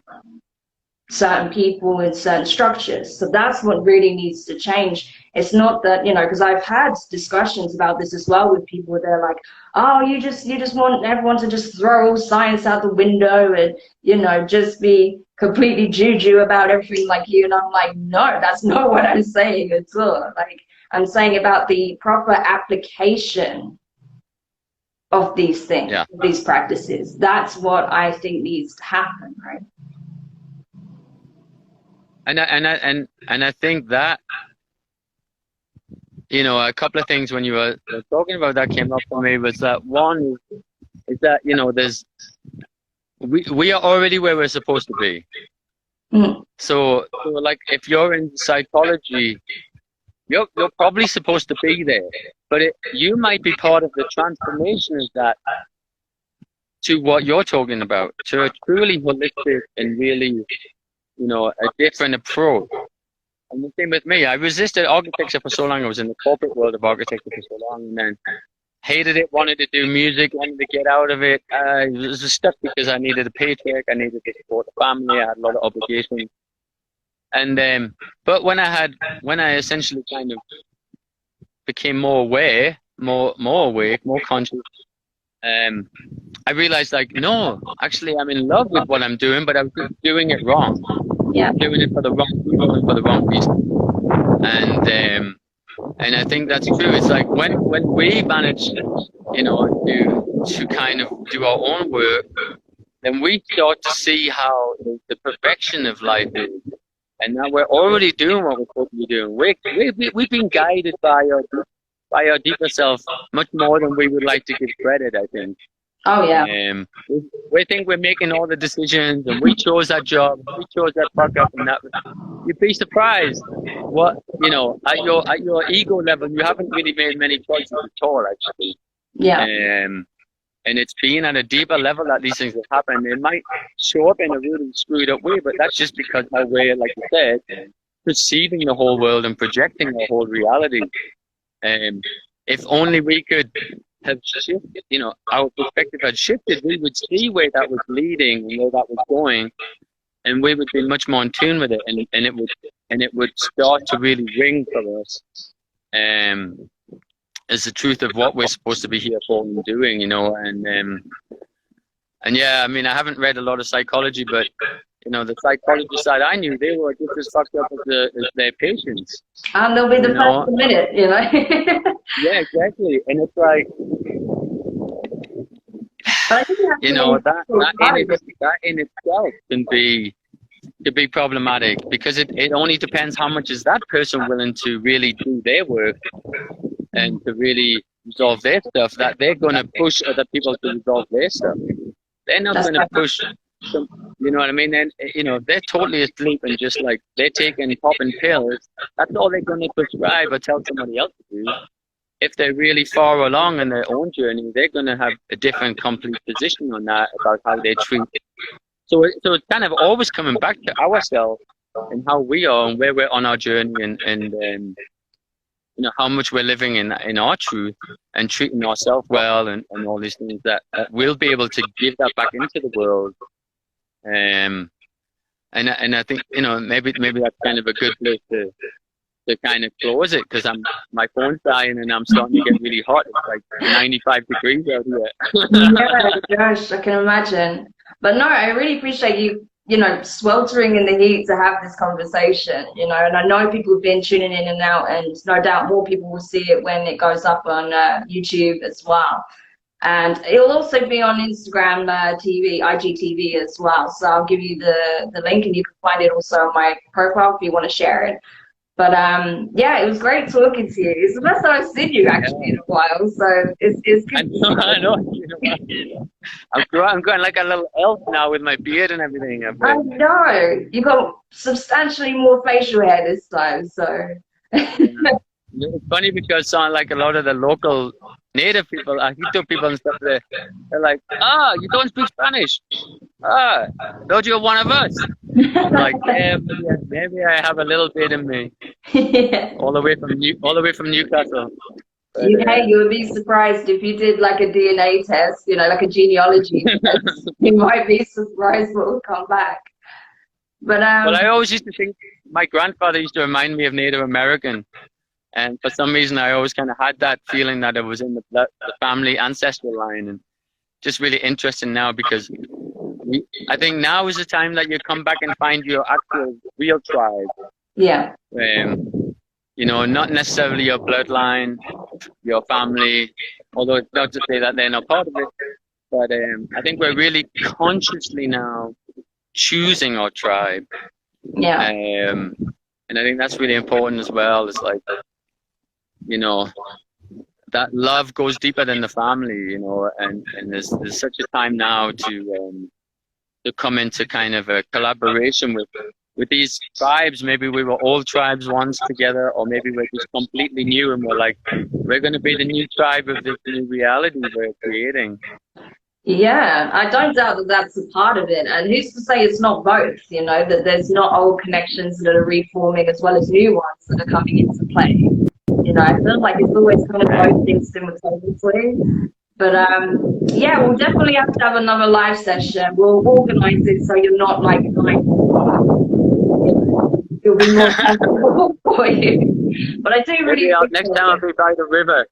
certain people in certain structures. So that's what really needs to change. It's not that, you know, because I've had discussions about this as well with people. They're like, oh, you just want everyone to just throw all science out the window and, you know, just be completely juju about everything like you. And I'm like, no, that's not what I'm saying at all. Like, I'm saying about the proper application of these things, these practices. That's what I think needs to happen, right? And I think that, you know, a couple of things when you were talking about that came up for me was that one is that, you know, we are already where we're supposed to be. So like if you're in psychology, you're probably supposed to be there, but you might be part of the transformation of that to what you're talking about, to a truly holistic and really, you know, a different approach. And the same with me. I resisted architecture for so long. I was in the corporate world of architecture for so long, and then hated it, wanted to do music, wanted to get out of it. I was stuck because I needed a paycheck, I needed to support the family, I had a lot of obligations. And but when I essentially kind of became more aware, more awake, more conscious, I realized, like, no, actually I'm in love with what I'm doing, but I'm doing it wrong. I'm doing it for the wrong people and for the wrong reason. And I think that's true. It's like when we manage, you know, to kind of do our own work, then we start to see how the perfection of life is. And now we're already doing what we're supposed to be doing. We've been guided by our deeper self much more than we would like to give credit, I think. Oh yeah. We think we're making all the decisions, and we chose that job, we chose that fuck up, and that. You'd be surprised what, you know, at your ego level, you haven't really made many choices at all, actually. Yeah. And it's been at a deeper level that these things have happened. It might show up in a really screwed up way, but that's just because how we're, like you said, perceiving the whole world and projecting the whole reality. If only we could have shifted, you know, our perspective had shifted, we would see where that was leading and where that was going, and we would be much more in tune with it, and it would start to really ring for us as the truth of what we're supposed to be here for and doing, you know. And yeah, I mean, I haven't read a lot of psychology, but you know, the psychologists that I knew, they were just as fucked up as their patients. And they'll be the first to admit it, you know. Yeah, exactly. And it's like, you know, that in itself can be could be problematic because it only depends how much is that person willing to really do their work and to really resolve their stuff, that they're going to push other people to resolve their stuff. They're not That's going to push some, you know what I mean? And, you know, if they're totally asleep and just like they're taking popping pills, that's all they're going to prescribe or tell somebody else to do. If they're really far along in their own journey, they're going to have a different complete position on that about how they treat it. So it's kind of always coming back to ourselves and how we are and where we're on our journey and you know, how much we're living in our truth and treating ourselves well and all these things that we'll be able to give that back into the world. And I think, you know, maybe that's kind of a good place to kind of close it, because my phone's dying and I'm starting to get really hot. It's like 95 degrees out here. Yeah, gosh, I can imagine. But no, I really appreciate you, you know, sweltering in the heat to have this conversation, you know, and I know people have been tuning in and out, and no doubt more people will see it when it goes up on YouTube as well. And it'll also be on Instagram TV, IGTV as well. So I'll give you the link, and you can find it also on my profile if you want to share it. But yeah, it was great talking to you. It's the first time I've seen you actually in a while, so it's good. I know. I'm going like a little elf now with my beard and everything. I know. You got substantially more facial hair this time, so. It's funny because like a lot of the local native people, Ajito people and stuff, they're like, you don't speak Spanish. Thought you're one of us. I'm like, yeah, maybe I have a little bit in me. all the way from Newcastle. But, you would be surprised if you did like a DNA test, you know, like a genealogy test. You might be surprised what will come back. But well, I always used to think my grandfather used to remind me of Native American. And for some reason, I always kind of had that feeling that it was in the family ancestral line. And just really interesting now, because I think now is the time that you come back and find your actual real tribe. Yeah. You know, not necessarily your bloodline, your family, although it's not to say that they're not part of it. But I think we're really consciously now choosing our tribe. Yeah. And I think that's really important as well. It's like, you know, that love goes deeper than the family, you know, and there's such a time now to come into kind of a collaboration with these tribes. Maybe we were old tribes once together, or maybe we're just completely new and we're like, we're going to be the new tribe of this new reality we're creating. Yeah, I don't doubt that that's a part of it. And who's to say it's not both, you know, that there's not old connections that are reforming as well as new ones that are coming into play. You know, I feel like it's always kind of both things simultaneously. But yeah, we'll definitely have to have another live session. We'll organize it so you're not like it'll be more comfortable for you. But I do really next time I'll be by the river.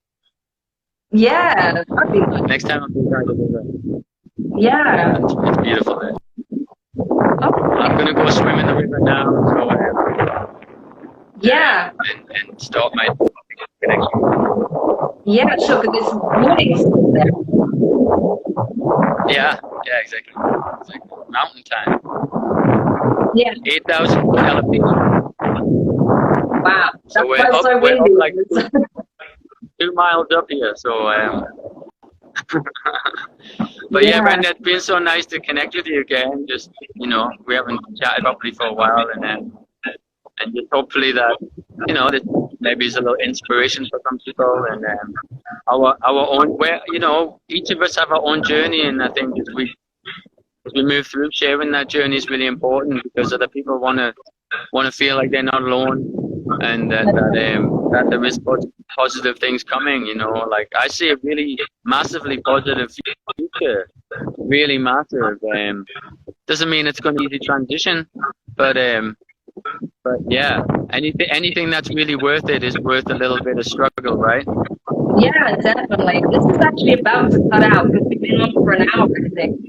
Yeah, that'd be nice. Next time I'll be by the river. Yeah. It's beautiful there. Oh. I'm gonna go swim in the river now, so yeah. And start my connection. Yeah, sure, because it's morning there. Yeah, exactly. Mountain time. Yeah. 8,000 elevation. Wow. So we're up like 2 miles up here, so but yeah, Brenda, it's been so nice to connect with you again. Just, you know, we haven't chatted properly for a while, and just hopefully that, you know, this maybe is a little inspiration for some people, and our own, where, you know, each of us have our own journey, and I think as we move through, sharing that journey is really important, because other people want to feel like they're not alone, and that there is positive things coming, you know. Like, I see a really massively positive future, really massive. Doesn't mean it's going to be an easy transition, but yeah, anything that's really worth it is worth a little bit of struggle, right? Yeah, definitely. This is actually about to cut out because we've been on for an hour, I think.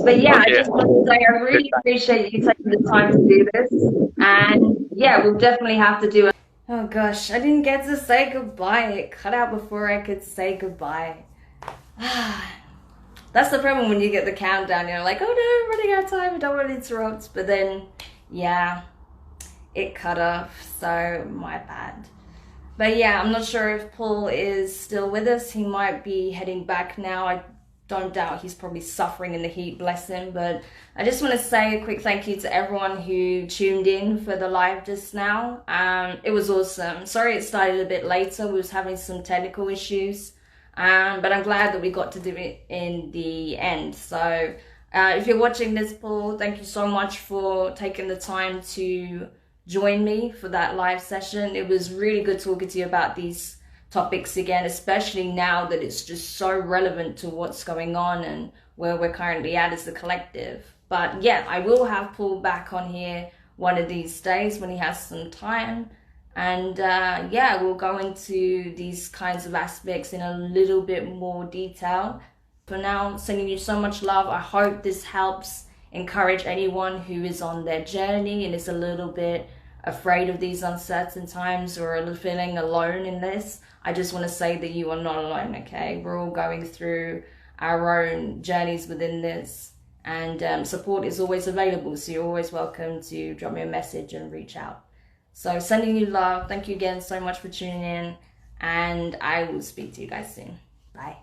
But yeah, I just want to say I really appreciate you taking the time to do this, and yeah, we'll definitely have to do it. Oh gosh, I didn't get to say goodbye. It cut out before I could say goodbye. That's the problem when you get the countdown. You're like, oh no, running out of time. I don't want to interrupt. But then, yeah, it cut off. So my bad. But yeah, I'm not sure if Paul is still with us. He might be heading back now. I don't doubt he's probably suffering in the heat, bless him. But I just want to say a quick thank you to everyone who tuned in for the live just now. It was awesome. Sorry it started a bit later. We was having some technical issues. But I'm glad that we got to do it in the end. So if you're watching this, Paul, thank you so much for taking the time to join me for that live session. It was really good talking to you about these topics again, especially now that it's just so relevant to what's going on and where we're currently at as a collective. But yeah, I will have Paul back on here one of these days when he has some time. And yeah, we'll go into these kinds of aspects in a little bit more detail. For now, sending you so much love. I hope this helps encourage anyone who is on their journey and is a little bit afraid of these uncertain times or feeling alone in this. I just want to say that you are not alone, okay? We're all going through our own journeys within this, and support is always available, so you're always welcome to drop me a message and reach out. So sending you love. Thank you again so much for tuning in, and I will speak to you guys soon. Bye.